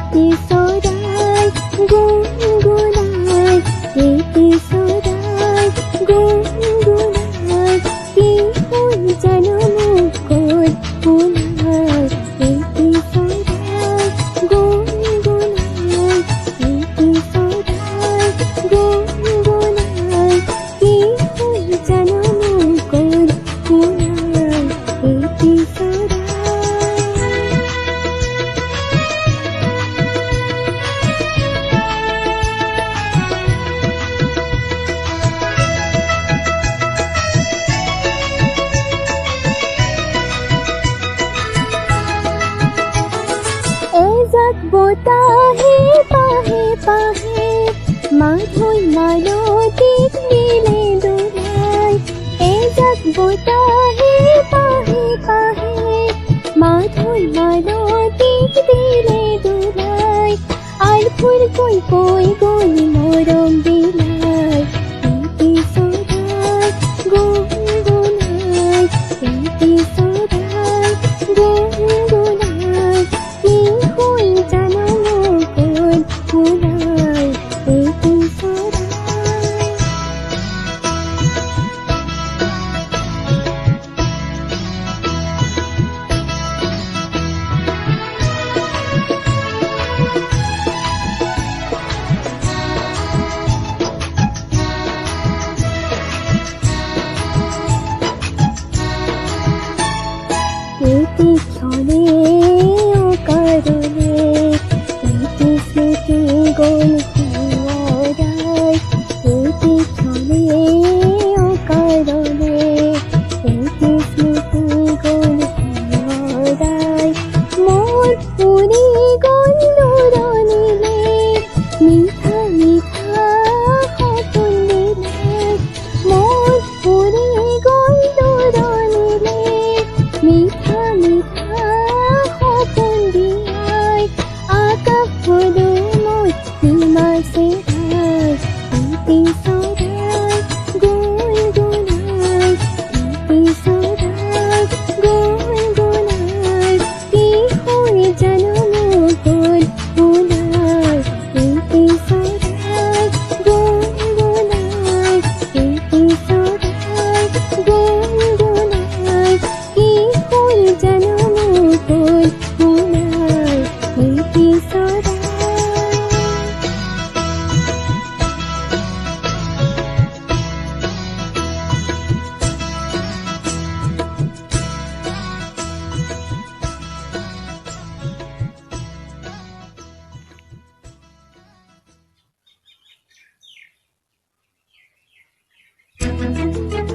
এপিসোডায় গুনগুনায়, এপিসোডায় গুনগুনায়, কি ফুল যেন মুকুল ফুলায়। এপিসোডায় গুনগুনায়, এপিসোডায় গুনগুনায়, কি ফুল যেন মুকুল ফুলায়। এপিসোডায় এজাক বোতাহে পাহে পাহে, মাধুই মালতিক দিলে দোলায়। এজাক বোতাহে পাহে পাহে, মাধুই মালতিক দিলে দোলায়। আর ফুল কই কই গলি মরম